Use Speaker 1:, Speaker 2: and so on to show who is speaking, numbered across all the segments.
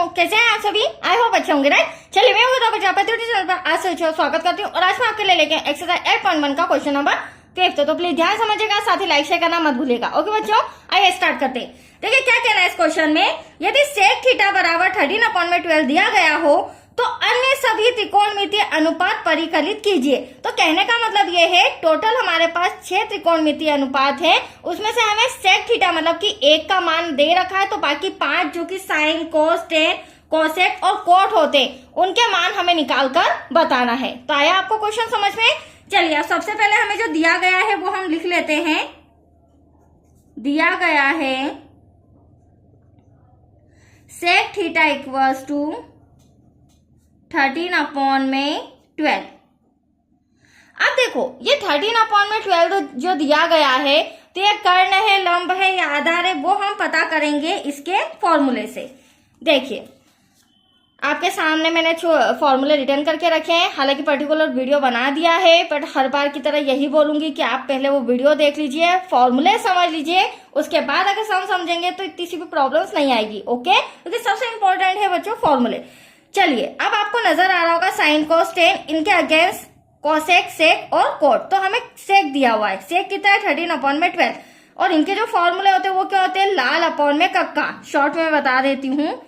Speaker 1: कैसे हैं आप सभी? आई होप अच्छे होंगे, राइट? चलिए मैं हूं प्रजापति चैनल पर आज से स्वागत करती हूँ और आज मैं आपके लिए लेके एक्सरसाइज 8.1 का क्वेश्चन नंबर 5 तो प्लीज ध्यान समझिएगा, साथ ही लाइक शेयर करना मत भूलिएगा। ओके बच्चों, आइए स्टार्ट करते हैं। देखिए क्या कहना है इस क्वेश्चन में, यदि सेक थीटा बराबर 13/12 दिया गया हो तो अन्य सभी त्रिकोणमितीय अनुपात परिकलित कीजिए। तो कहने का मतलब ये है, टोटल हमारे पास 6 त्रिकोणमितीय अनुपात है, उसमें से हमें सेक थीटा मतलब कि 1 का मान दे रखा है, तो बाकी 5 जो कि साइन, कोस, टेन, कोसेक और कोट होते हैं उनके मान हमें निकाल कर बताना है। तो आया आपको क्वेश्चन समझ में? चलिए अब सबसे पहले हमें जो दिया गया है वो हम लिख लेते हैं। दिया गया है सेक थीटा इक्वल्स टू 13/12। अब देखो ये 13/12 जो दिया गया है, तो ये कर्ण है, लंब है या आधार है, वो हम पता करेंगे इसके फॉर्मूले से। देखिए आपके सामने मैंने फॉर्मूले रिटर्न करके रखे हैं, हालांकि पर्टिकुलर वीडियो बना दिया है, बट हर बार की तरह यही बोलूंगी कि आप पहले वो वीडियो देख लीजिए, फॉर्मूले समझ लीजिए, उसके बाद अगर सम समझेंगे तो इतनी सी भी प्रॉब्लम्स नहीं आएगी। ओके, क्योंकि सबसे इंपॉर्टेंट है बच्चों फॉर्मूले। चलिए अब आपको नजर आ रहा होगा साइन, कोस, टेन, इनके अगेंस्ट कोसेक, सेक और कोट। तो हमें सेक दिया हुआ है, सेक कितना है 13/12, और इनके जो फॉर्मूले होते हैं वो क्या होते हैं, लाल अपॉन में कक्का। शॉर्ट में बता देती हूँ,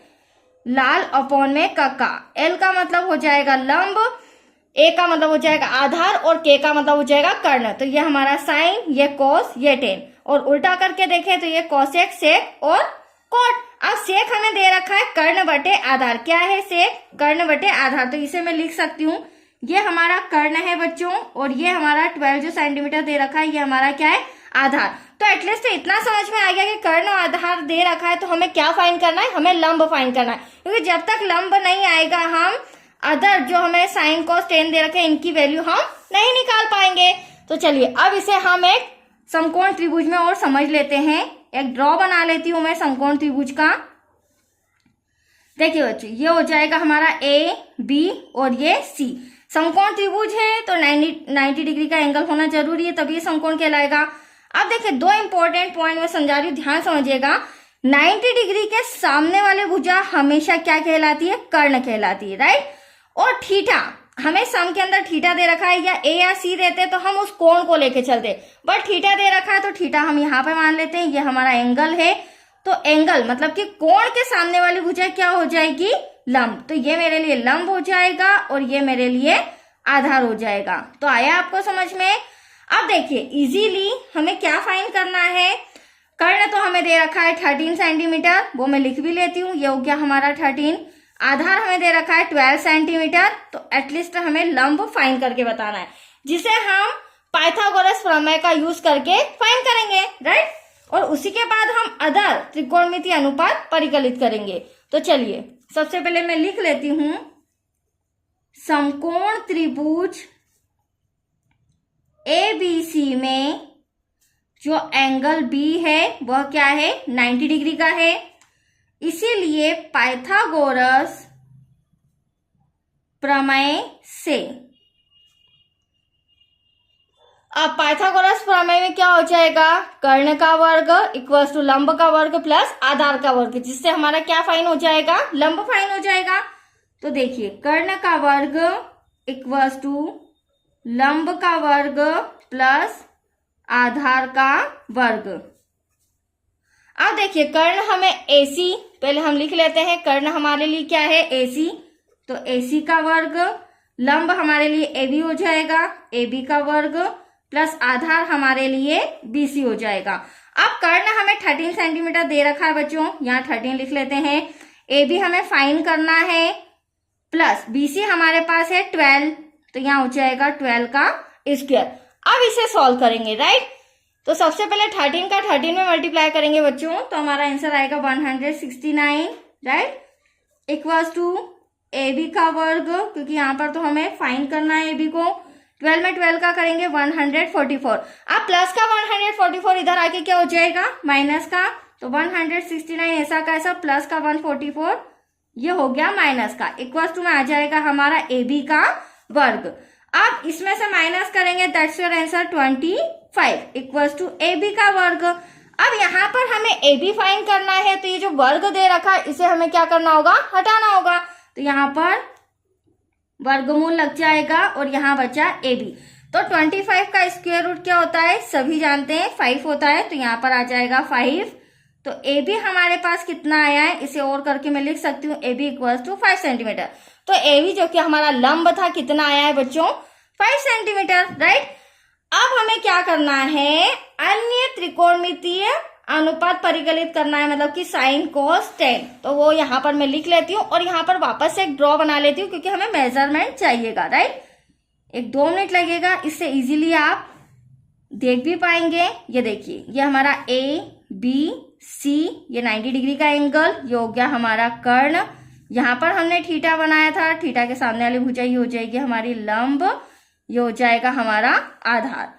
Speaker 1: लाल अपॉन में कक्का। एल का मतलब हो जाएगा लंब, ए का मतलब हो जाएगा आधार और के का मतलब हो जाएगा कर्ण। तो ये हमारा साइन, ये कोस, ये टेन, और उल्टा करके देखें तो ये कोसेक, सेक और कोट। अब सेक हमें दे रखा है कर्ण बटे आधार। क्या है सेक? कर्ण बटे आधार। तो इसे मैं लिख सकती हूँ, ये हमारा कर्ण है बच्चों, और ये हमारा 12 जो सेंटीमीटर दे रखा है ये हमारा क्या है, आधार। तो एटलीस्ट इतना समझ में आ गया कि कर्ण और आधार दे रखा है, तो हमें क्या फाइंड करना है, हमें लंब फाइंड करना है। क्योंकि जब तक लंब नहीं आएगा हम अदर जो हमें साइन, कोस, टेन दे रखे हैं इनकी वैल्यू हम नहीं निकाल पाएंगे। तो चलिए अब इसे हम एक समकोण त्रिभुज में और समझ लेते हैं। एक ड्रॉ बना लेती हूं मैं समकोण त्रिभुज का। देखिए बच्चों ये हो जाएगा हमारा ए, बी और ये सी। समकोण त्रिभुज है तो 90 डिग्री का एंगल होना जरूरी है, तभी समकोण कहलाएगा। अब देखिए दो इंपॉर्टेंट पॉइंट में समझा रही हूँ, ध्यान समझिएगा। 90 डिग्री के सामने वाले भुजा हमेशा क्या कहलाती है, कर्ण कहलाती है, राइट। और थीटा, हमें सम के अंदर थीटा दे रखा है, या ए या सी देते तो हम उस कोण को लेके चलते, बट थीटा दे रखा है तो थीटा हम यहाँ पे मान लेते हैं। ये हमारा एंगल है, तो एंगल मतलब कि कोण के सामने वाली भुजा क्या हो जाएगी, लंब। तो ये मेरे लिए लंब हो जाएगा और ये मेरे लिए आधार हो जाएगा। तो आया आपको समझ में? अब देखिए इजीली हमें क्या फाइंड करना है। कर्ण तो हमें दे रखा है 13 सेंटीमीटर, वो मैं लिख भी लेती हूँ, ये हो गया हमारा 13। आधार हमें दे रखा है 12 सेंटीमीटर, तो एटलीस्ट हमें लंब फाइंड करके बताना है, जिसे हम पाइथागोरस प्रमेय का यूज करके फाइंड करेंगे, राइट। और उसी के बाद हम अदर त्रिकोणमितीय अनुपात परिकलित करेंगे। तो चलिए सबसे पहले मैं लिख लेती हूं, समकोण त्रिभुज ABC में जो एंगल B है वह क्या है, 90 डिग्री का है। इसीलिए पाइथागोरस प्रमेय से, अब पाइथागोरस प्रमेय में क्या हो जाएगा, कर्ण का वर्ग इक्वल्स टू लंब का वर्ग प्लस आधार का वर्ग, जिससे हमारा क्या फाइन हो जाएगा, लंब फाइन हो जाएगा। तो देखिए कर्ण का वर्ग इक्वल्स टू लंब का वर्ग प्लस आधार का वर्ग। अब देखिए कर्ण हमें AC, पहले हम लिख लेते हैं, कर्ण हमारे लिए क्या है, AC, तो AC का वर्ग, लंब हमारे लिए AB हो जाएगा, AB का वर्ग प्लस आधार हमारे लिए BC हो जाएगा। अब कर्ण हमें 13 सेंटीमीटर दे रखा है बच्चों, यहाँ 13 लिख लेते हैं। AB हमें फाइंड करना है, प्लस BC हमारे पास है 12, तो यहाँ हो जाएगा 12 का स्क्वायर। अब इसे सॉल्व करेंगे, राइट। तो सबसे पहले 13 का 13 में मल्टीप्लाई करेंगे बच्चों, तो हमारा आंसर आएगा 169, राइट, इक्वल्स टू AB का वर्ग, क्योंकि यहाँ पर तो हमें फाइंड करना है AB को। 12 में 12 का करेंगे 144। अब प्लस का 144 इधर आके क्या हो जाएगा, माइनस का, तो 169 ऐसा का ऐसा, प्लस का 144 ये हो गया माइनस का, इक्वल्स टू में आ जाएगा हमारा AB का वर्ग। अब इसमें से माइनस करेंगे, that's your answer 25 equals to AB का वर्ग। अब यहाँ पर हमें ए बी फाइंड करना है, तो ये जो वर्ग दे रखा है इसे हमें क्या करना होगा, हटाना होगा। तो यहाँ पर वर्गमूल लग जाएगा और यहाँ बचा ए बी। तो 25 का स्क्वायर रूट क्या होता है, सभी जानते हैं 5 होता है, तो यहाँ पर आ जाएगा 5। तो ए बी हमारे पास कितना आया है, इसे और करके मैं लिख सकती हूँ A B equals to 5 centimetre. तो ए बी जो कि हमारा लंब था कितना आया है बच्चों, 5 सेंटीमीटर, राइट। अब हमें क्या करना है, अन्य त्रिकोणमितीय अनुपात परिकलित करना है, मतलब कि साइन कोस टेन। तो वो यहाँ पर मैं लिख लेती हूँ और यहाँ पर वापस से एक ड्रॉ बना लेती हूँ क्योंकि हमें मेजरमेंट चाहिएगा, राइट। 1-2 मिनट लगेगा, इससे इजीली आप देख भी पाएंगे। ये देखिए, ये हमारा ए बी सी, ये 90 डिग्री का एंगल, ये हो गया हमारा कर्ण। यहाँ पर हमने थीटा बनाया था, थीटा के सामने वाली भुजा ये हो जाएगी हमारी लंब, ये हो जाएगा हमारा आधार।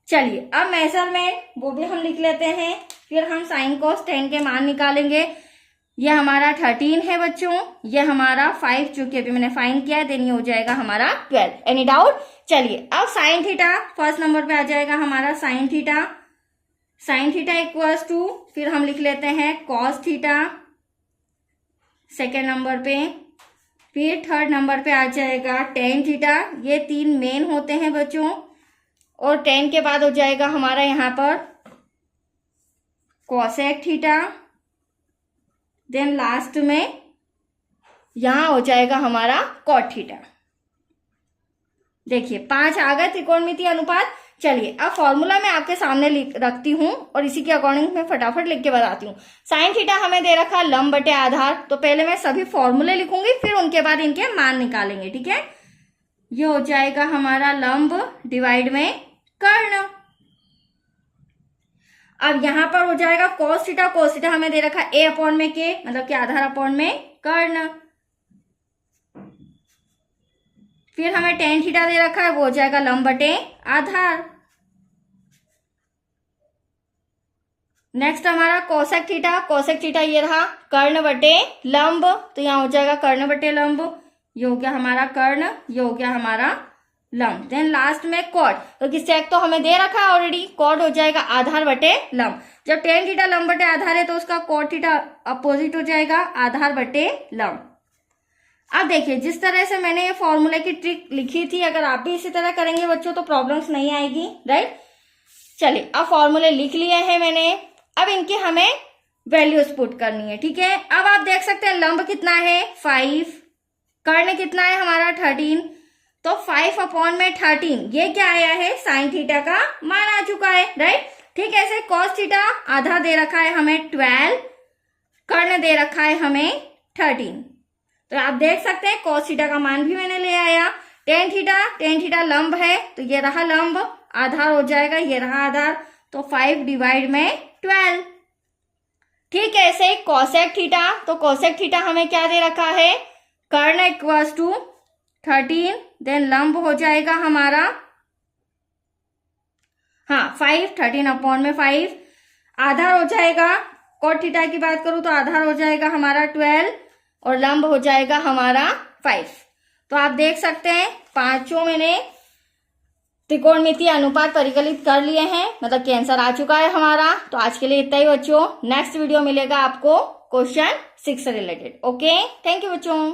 Speaker 1: चलिए अब मेजरमेंट वो भी हम लिख लेते हैं, फिर हम साइन कोस 10 के मान निकालेंगे। ये हमारा 13 है बच्चों, ये हमारा 5 जो कि अभी मैंने फाइंड किया है, देन ये हो जाएगा हमारा 12। Any doubt? चलिए अब साइन थीटा फर्स्ट नंबर पे आ जाएगा हमारा sine theta. Sine theta equals to, फिर हम लिख लेते हैं कॉस थीटा सेकेंड नंबर पे, फिर थर्ड नंबर पे आ जाएगा टेन थीटा। ये 3 मेन होते हैं बच्चों, और 10 के बाद हो जाएगा हमारा यहाँ पर कोसेक थीटा, देन लास्ट में यहां हो जाएगा हमारा कॉट थीटा। देखिए 5 आ गए त्रिकोणमितीय अनुपात। चलिए अब फॉर्मूला मैं आपके सामने रखती हूं और इसी के अकॉर्डिंग मैं फटाफट लिख के बताती हूँ। साइन थीटा हमें दे रखा लंब बटे आधार, तो पहले मैं सभी फॉर्मूले लिखूंगी, फिर उनके बाद इनके मान निकालेंगे, ठीक है। ये हो जाएगा हमारा लंब डिवाइड में कर्ण। अब यहां पर हो जाएगा cos थीटा, cos थीटा हमें दे रखा a अपॉन में k, मतलब कि आधार अपॉन में कर्ण। फिर हमें tan थीटा दे रखा है, वो हो जाएगा लंब बटे आधार। नेक्स्ट हमारा कोसेक थीटा, कोसेक थीटा ये रहा कर्ण बटे लंब, तो यहाँ हो जाएगा कर्ण बटे लंब, ये हो गया हमारा कर्ण, ये हो गया हमारा लंब। देन लास्ट में कॉट, तो सेक तो हमें दे रखा है ऑलरेडी, कॉट हो जाएगा आधार बटे लंब। जब टेन थीटा लंब बटे आधार है तो उसका कॉट थीटा अपोजिट हो जाएगा आधार बटे लंब। अब देखिए जिस तरह से मैंने ये फॉर्मूले की ट्रिक लिखी थी, अगर आप भी इसी तरह करेंगे बच्चों तो प्रॉब्लम्स नहीं आएगी, राइट। चलिए अब फॉर्मूले लिख लिए हैं मैंने, अब इनकी हमें वैल्यूज पुट करनी है, ठीक है। अब आप देख सकते हैं लंब कितना है 5, कर्ण कितना है हमारा 13, तो 5 अपॉन में 13 ये क्या आया है, साइन थीटा का मान आ चुका है, राइट। ठीक है, ऐसे कॉस थीटा आधा दे रखा है हमें 12, कर्ण दे रखा है हमें 13, तो आप देख सकते हैं कॉस थीटा का मान भी मैंने ले आया। टेन थीटा लंब है, तो ये रहा लंब, आधार हो जाएगा ये रहा आधार, तो 5 डिवाइड में 12। ठीक है, ऐसे कोसेक थीटा, तो कोसेक थीटा हमें क्या दे रखा है, कर्ण इक्वल्स टू 13, देन लंब हो जाएगा हमारा 5, 13 अपॉन में 5, आधार हो जाएगा, कॉट थीटा की बात करूं तो आधार हो जाएगा हमारा 12 और लंब हो जाएगा हमारा 5। तो आप देख सकते हैं पांचों मैंने त्रिकोणमितीय अनुपात परिकलित कर लिए हैं, मतलब कि आंसर आ चुका है हमारा। तो आज के लिए इतना ही बच्चों, नेक्स्ट वीडियो मिलेगा आपको क्वेश्चन 6 से रिलेटेड। ओके, थैंक यू बच्चों।